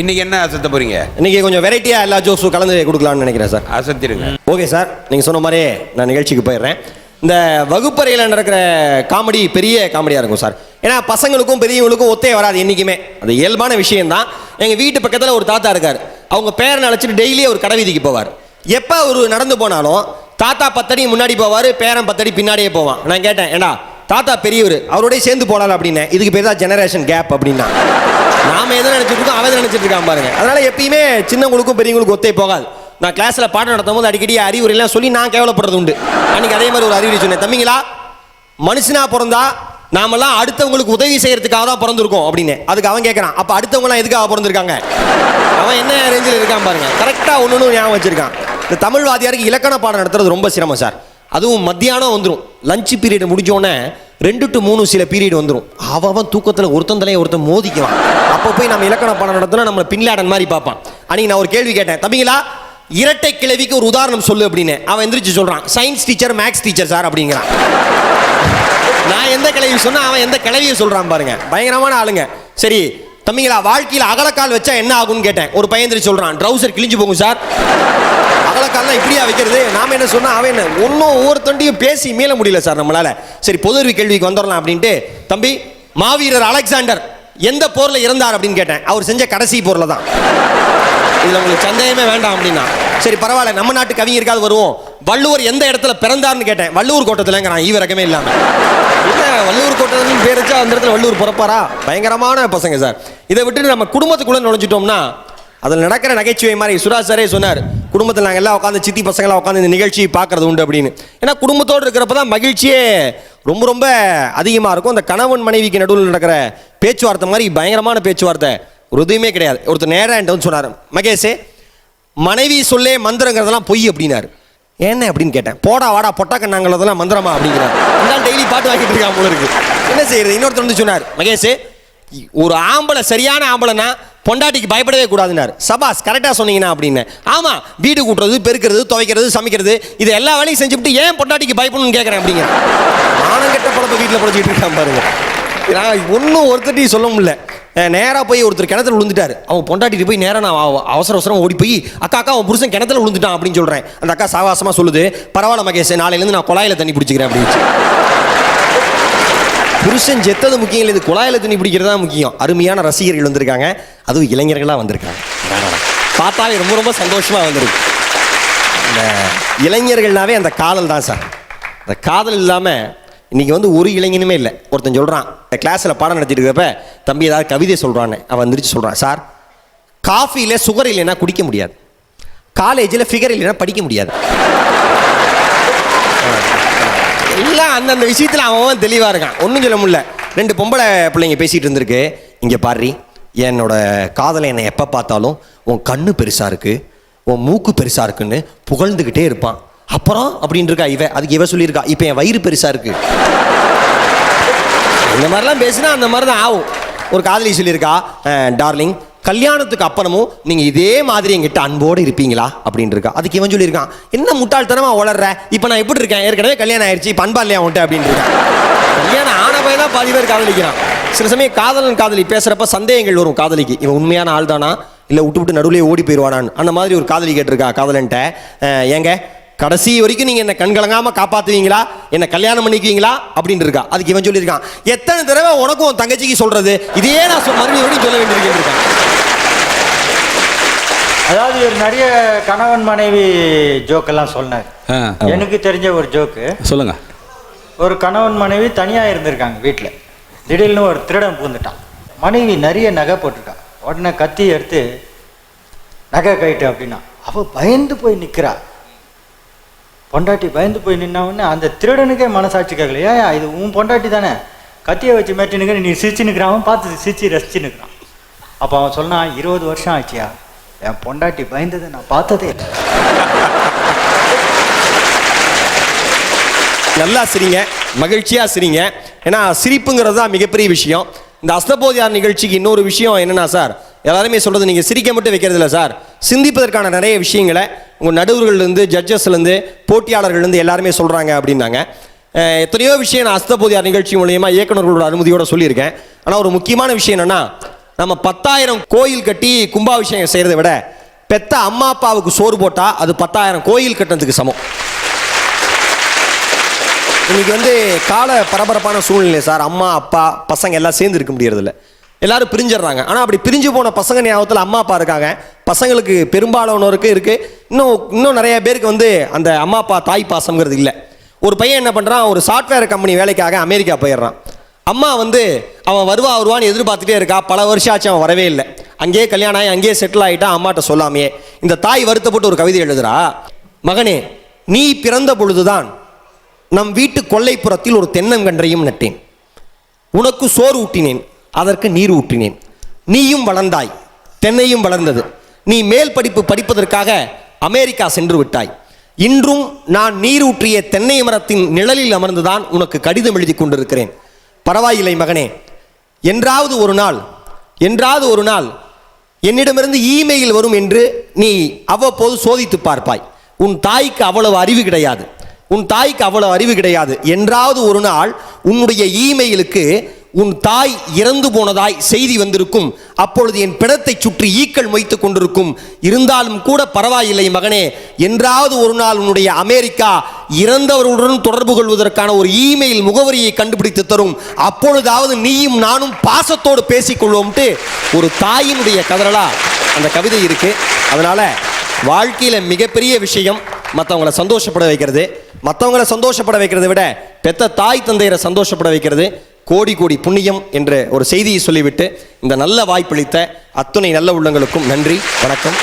இன்னைக்கு என்ன அசத்த போறீங்க? இன்னைக்கு கொஞ்சம் வெரைட்டியா எல்லா ஜோக்ஸும் கலந்து கொடுக்கலாம்னு நினைக்கிறேன் சார். அசத்திருங்க. ஓகே சார், நீங்க சொன்ன மாதிரி நான் நிகழ்ச்சிக்கு போயிடுறேன். இந்த வகுப்பறையில் நடக்கிற காமெடி பெரிய காமெடியாக இருக்கும் சார். ஏன்னா பசங்களுக்கும் பெரியவங்களுக்கும் ஒத்தே வராது என்றைக்குமே. அது இயல்பான விஷயம்தான். எங்கள் வீட்டு பக்கத்தில் ஒரு தாத்தா இருக்கார். அவங்க பேரனை அழைச்சிட்டு டெய்லியே ஒரு கடை வீதிக்கு போவார். எப்போ ஒரு நடந்து போனாலும் தாத்தா 10 அடி முன்னாடி போவார், பேரன் 10 அடி பின்னாடியே போவான். நான் கேட்டேன், ஏண்டா தாத்தா பெரியவர், அவரோடய சேர்ந்து போடலாம் அப்படின்னு. இதுக்கு பேர் தான் ஜெனரேஷன் கேப் அப்படின்னா. நாம எதை நினைச்சிட்டு இருக்கோம், அவன் நினைச்சிட்டு இருக்கான் பாருங்க. அதனால எப்பயுமே சின்னவங்களுக்கும் பெரியவங்களுக்கும் ஒத்தே போகாது. நான் கிளாஸ்ல பாடம் நடத்தும் போது அடிக்கடி அறிவுரைலாம் சொல்லி நான் கேவலப்படுறது உண்டு. அன்னைக்கு அதே மாதிரி ஒரு அறிவுரை சொன்னேன். தம்பிங்களா, மனுஷனா பிறந்தா நாமெல்லாம் அடுத்தவங்களுக்கு உதவி செய்யறதுக்காக தான் பிறந்திருக்கோம் அப்படின்னு. அதுக்கு அவன் கேட்கறான், அப்ப அடுத்தவங்கலாம் எதுக்காக பிறந்திருக்காங்க? அவன் என்ன ரேஞ்சில் இருக்கான் பாருங்க. கரெக்டா ஒன்னு ஞாபகம் வச்சிருக்கான். இந்த தமிழ் வாத்தியாருக்கு இலக்கண பாடம் நடத்துறது ரொம்ப சிரமம் சார். அதுவும் மத்தியானம் வந்துடும். லஞ்ச் பீரியட் முடிஞ்சோடனே 2 to 3 சில பீரியட் வந்துடும். அவன் தூக்கத்தில் ஒருத்தன் தலையை ஒருத்தன் மோதிக்குவான். அப்போ போய் நம்ம இலக்கண பாடம் நடத்தினா நம்மளை பின்லாடன் மாதிரி பார்ப்பான். அன்னைக்கு நான் ஒரு கேள்வி கேட்டேன், தம்பிங்களா இரட்டை கிளவிக்கு ஒரு உதாரணம் சொல்லு அப்படின்னு. அவன் எந்திரிச்சு சொல்றான், science teacher maths teacher sir அப்படிங்கிறான். நான் எந்த கிளவி சொன்னா அவன் எந்த கிளவியை சொல்றான் பாருங்க. பயங்கரமான ஆளுங்க. சரி தம்பிங்களா, வாழ்க்கையில் அகலக்கால் வச்சா என்ன ஆகும்னு கேட்டேன். ஒரு பையன் எந்திரிச்சு சொல்றான், ட்ரௌசர் கிழிஞ்சு போகும் சார். அகலக்கால்லாம் இப்படியா வைக்கிறது? நாம என்ன சொன்னா அவன் என்ன ஒன்னும் ஒவ்வொருத்தண்டையும் பேசி மீள முடியல சார் நம்மளால. சரி பொது அறிவு கேள்விக்கு வந்துடலாம் அப்படின்ட்டு, தம்பி மாவீரர் அலெக்சாண்டர் எந்த போர்ல இறந்தார் அப்படின்னு கேட்டேன். அவர் செஞ்ச கடைசி போர்ல தான். இதுல உங்களுக்கு சந்தேகமே வேண்டாம் அப்படின்னா. சரி பரவாயில்ல, நம்ம நாட்டு கவிஞருக்காவது வருவோம். வள்ளுவர் எந்த இடத்துல பிறந்தார்னு கேட்டேன். வள்ளுவர் கோட்டத்துலங்கிறான். ஈவரக்கமே இல்லாம வள்ளுவர் கோட்டத்தில் பேர் வச்சா அந்த இடத்துல வள்ளுவர் பிறப்பாரா? பயங்கரமான பசங்க சார். இதை விட்டு நம்ம குடும்பத்துக்குள்ள நுழைஞ்சிட்டோம்னா அதில் நடக்கிற நகைச்சுவை மாதிரி சுராஜ் சாரே சொன்னார், குடும்பத்தில் நாங்கள் எல்லாம் உட்காந்து சித்தி பசங்களாம் உட்காந்து இந்த நிகழ்ச்சி பார்க்கறது உண்டு அப்படின்னு. ஏன்னா குடும்பத்தோடு இருக்கிறப்ப தான் மகிழ்ச்சியே ரொம்ப ரொம்ப அதிகமாக இருக்கும். அந்த கணவன் மனைவிக்கு நடுவில் நடக்கிற பேச்சுவார்த்தை மாதிரி பயங்கரமான பேச்சுவார்த்தை ஒரு எதுவுமே கிடையாது. ஒருத்தர் நேராக என்கிட்ட வந்து சொன்னார், மகேஷே மனைவி சொல்லே மந்திரங்கிறதெல்லாம் பொய் அப்படின்னாரு. என்ன அப்படின்னு கேட்டேன். போடா வாடா பொட்டாக்கண்ணாங்கிறதெல்லாம் மந்திரமா அப்படிங்கிறார். இருந்தாலும் டெய்லி பாட்டு வாங்கிட்டு இருக்கான் போல இருக்கு. என்ன செய்யறது? இன்னொருத்தர் வந்து சொன்னார், மகேஷே ஒரு ஆம்பளை சரியான ஆம்பளைனா பொண்டாட்டிக்கு பயப்படவே கூடாதுன்னாரு. சபாஸ் கரெக்டாக சொன்னீங்கன்னா அப்படின்னு. ஆமாம், வீடு கூட்டுறது, பெருக்கிறது, துவைக்கிறது, சமைக்கிறது, இது எல்லா வேலையும் செஞ்சுவிட்டு ஏன் பொண்டாட்டிக்கு பயப்படணும்னு கேட்குறேன் அப்படிங்கிற. நானும் கெட்ட பழப்பை வீட்டில் புழைச்சிட்டு இருக்கான் பாருங்க. நான் ஒன்றும் ஒருத்தட்டையும் சொல்ல முடியல. நேராக போய் ஒருத்தர் கிணத்துல விழுந்துட்டாரு. அவங்க பொண்டாட்டிட்டு போய் நேராக நான் அவசர அவசரம் ஓடி போய் அக்கா அவன் புருஷன் கிணத்துல விழுந்துட்டான் அப்படின்னு சொல்கிறேன். அந்த அக்கா சாவாசமாக சொல்லுது, பரவாயில்ல மகேஷ், நாளையிலேருந்து நான் குழாயில் தண்ணி பிடிச்சிக்கிறேன் அப்படின்னு. புருஷன் செத்தது முக்கியம் இல்லை, இது குழாயில் தண்ணி பிடிக்கிறதா முக்கியம். அருமையான ரசிகர்கள் வந்திருக்காங்க, அதுவும் இளைஞர்களாக வந்திருக்காங்க. பார்த்தாவே ரொம்ப ரொம்ப சந்தோஷமாக வந்திருக்கு. இந்த இளைஞர்கள்னாவே அந்த காதல் தான் சார். அந்த காதல் இல்லாமல் இன்னைக்கு வந்து ஒரு இளைஞனுமே இல்லை. ஒருத்தன் சொல்கிறான், இந்த கிளாஸில் பாடம் நடத்திட்டு இருக்கிறப்ப தம்பி ஏதாவது கவிதை சொல்கிறான்னு. அவன் வந்துருச்சு சொல்கிறான், சார் காஃபியில் சுகர் இல்லைன்னா குடிக்க முடியாது, காலேஜில் ஃபிகர் இல்லைன்னா படிக்க முடியாது. எல்லாம் அந்தந்த விஷயத்தில் அவன் தெளிவாக இருக்கான். ஒன்றும் சொல்ல முடியல. 2 பொம்பளை பிள்ளைங்க பேசிகிட்டு இருந்திருக்கு. இங்கே பாரு, என்னோட காதலை என்னை எப்போ பார்த்தாலும் உன் கண்ணு பெருசாக இருக்குது, உன் மூக்கு பெருசாக இருக்குன்னு புகழ்ந்துக்கிட்டே இருப்பான். அப்புறம் அப்படின்னு இருக்கா அதுக்கு இவ சொல்லியிருக்கா, இப்போ என் வயிறு பெருசாக இருக்குது. இந்த மாதிரிலாம் பேசினா அந்த மாதிரி தான் ஆகும். ஒரு காதலி சொல்லியிருக்கா, டார்லிங் கல்யாணத்துக்கு அப்புறமும் நீங்கள் இதே மாதிரி என்கிட்ட அன்போடு இருப்பீங்களா அப்படின்னு இருக்கா. அதுக்கு இவன் சொல்லியிருக்கான், என்ன முட்டாள்தனமாக வளர்ற, இப்போ நான் எப்படி இருக்கேன், ஏற்கனவே கல்யாணம் ஆயிடுச்சு, இப்போ அன்பா இல்லையா உன்ட்டு அப்படின்னு இருக்கான். கல்யாணம் ஆன பையன் தான் பாதி பேர் காதலிக்கிறான். சில சமயம் காதலி பேசுகிறப்ப சந்தேகங்கள் வரும் காதலிக்கு. இவன் உண்மையான ஆள் தானா இல்லை விட்டு நடுவுலேயே ஓடி போயிடுவானான்னு. அந்த மாதிரி ஒரு காதலி கேட்டிருக்கா காதலன்ட்ட, ஏங்க கடைசி வரைக்கும் நீங்கள் என்ன கண்கலங்காம காப்பாற்றுவீங்களா, என்ன கல்யாணம் பண்ணிக்குவீங்களா அப்படின்னு இருக்கா. அதுக்கு இவன் சொல்லியிருக்கான், எத்தனை தடவை உனக்கும் உன் தங்கச்சிக்கு சொல்றது, இதே நான் மறுபடியும் சொல்ல வேண்டியிருக்கேன். அதாவது ஒரு நிறைய கணவன் மனைவி ஜோக்கெல்லாம் சொன்னார். எனக்கு தெரிஞ்ச ஒரு ஜோக்கு சொல்லுங்க. ஒரு கணவன் மனைவி தனியாக இருந்திருக்காங்க வீட்டில். திடீர்னு ஒரு திருடன் பூந்துட்டான். மனைவி நிறைய நகை போட்டிருக்கான். உடனே கத்தி எடுத்து நகை கைட்டு அப்படின்னா அவள் பயந்து போய் நிற்கிறா. பொண்டாட்டி பயந்து போய் நின்னவுடனே அந்த திருடனுக்கே மனசாட்சி கேட்கல, ஏன் இது உன் பொண்டாட்டி தானே, கத்தியை வச்சு மேட்டி நிற்கிற, நீ சிரிச்சு நிற்கிறான், பார்த்து சிரிச்சு ரசிச்சு நிற்கிறான். அப்போ அவன் சொன்னான், 20 வருஷம் ஆச்சியா, என் பொண்டாட்டி பயந்ததை நான் பார்த்ததே இல்லை. நல்லா சிரிங்க, மகிழ்ச்சியாக சிரிங்க. ஏன்னா சிரிப்புங்கிறது தான் மிகப்பெரிய விஷயம். இந்த அஸ்தபோதியார் நிகழ்ச்சிக்கு இன்னொரு விஷயம் என்னென்னா சார், எல்லாருமே சொல்கிறது நீங்கள் சிரிக்க மட்டும் வைக்கிறது இல்லை சார், சிந்திப்பதற்கான நிறைய விஷயங்களை உங்கள் நடுவர்கள்லேருந்து, ஜட்ஜஸ்லேருந்து, போட்டியாளர்கள்லேருந்து எல்லாருமே சொல்கிறாங்க அப்படின்னாங்க. எத்தனையோ விஷயம் நான் அஸ்தபோதியார் நிகழ்ச்சி மூலியமாக இயக்குநர்களோட அனுமதியோடு சொல்லியிருக்கேன். ஆனால் ஒரு முக்கியமான விஷயம் என்னென்னா, நம்ம 10,000 கோயில் கட்டி கும்பாபிஷேகம் செய்யறதை விட பெத்த அம்மா அப்பாவுக்கு சோறு போட்டா அது 10,000 கோயில் கட்டுறதுக்கு சமம். இன்னைக்கு கால பரபரப்பான சூழ்நிலை சார். அம்மா அப்பா பசங்க எல்லாம் சேர்ந்து இருக்க முடியறதில்ல, எல்லாரும் பிரிஞ்சிடுறாங்க. ஆனால் அப்படி பிரிஞ்சு போன பசங்க ஞாபகத்தில் அம்மா அப்பா இருக்காங்க. பசங்களுக்கு பெரும்பாலானோருக்கு இருக்கு, இன்னும் நிறைய பேருக்கு அந்த அம்மா அப்பா தாய் பாசம்ங்கிறது இல்லை. ஒரு பையன் என்ன பண்ணுறான், ஒரு சாஃப்ட்வேர் கம்பெனி வேலைக்காக அமெரிக்கா போயிடுறான். அம்மா அவன் வருவான்னு எதிர்பார்த்துட்டே இருக்கா. பல வருஷம் ஆச்சு, அவன் வரவே இல்லை. அங்கேயே கல்யாணம் ஆகி அங்கேயே செட்டில் ஆகிட்டான், அம்மாட்ட சொல்லாமையே. இந்த தாய் வருத்தப்பட்டு ஒரு கவிதை எழுதுறா, மகனே நீ பிறந்த பொழுதுதான் நம் வீட்டு கொல்லைப்புறத்தில் ஒரு தென்னங்கன்றையும் நட்டேன், உனக்கு சோறு ஊட்டினேன், அதற்கு நீர் ஊற்றினேன், நீயும் வளர்ந்தாய், தென்னையும் வளர்ந்தது, நீ மேல் படிப்பு படிப்பதற்காக அமெரிக்கா சென்று விட்டாய். இன்றும் நான் நீர் ஊற்றிய தென்னை மரத்தின் நிழலில் அமர்ந்துதான் உனக்கு கடிதம் எழுதி கொண்டிருக்கிறேன். பரவாயில்லை மகனே, என்றாவது ஒரு நாள் என்னிடமிருந்து இமெயில் வரும் என்று நீ அவ்வப்போது சோதித்து பார்ப்பாய். உன் தாய்க்கு அவ்வளவு அறிவு கிடையாது. என்றாவது ஒரு நாள் உன்னுடைய இமெயிலுக்கு உன் தாய் இறந்து போனதாய் செய்தி வந்திருக்கும். அப்பொழுது என் பிணத்தை சுற்றி ஈக்கள் மொய்த்துக் கொண்டிருக்கும். இருந்தாலும் கூட பரவாயில்லை மகனே, என்றாவது ஒரு நாள் உன்னுடைய அமெரிக்கா இறந்தவர்களுடன் தொடர்பு கொள்வதற்கான ஒரு இமெயில் முகவரியை கண்டுபிடித்து தரும். அப்பொழுதாவது நீயும் நானும் பாசத்தோடு பேசிக்கொள்வோம்ட்டு ஒரு தாயினுடைய கதறலா அந்த கவிதை இருக்கு. அதனால வாழ்க்கையில மிகப்பெரிய விஷயம் மற்றவங்களை சந்தோஷப்பட வைக்கிறது. மற்றவங்களை சந்தோஷப்பட வைக்கிறதை விட பெத்த தாய் தந்தையரை சந்தோஷப்பட வைக்கிறது கோடி கோடி புண்ணியம் என்ற ஒரு செய்தியை சொல்லிவிட்டு இந்த நல்ல வாய்ப்பளித்த அத்துணை நல்ல உள்ளங்களுக்கும் நன்றி, வணக்கம்.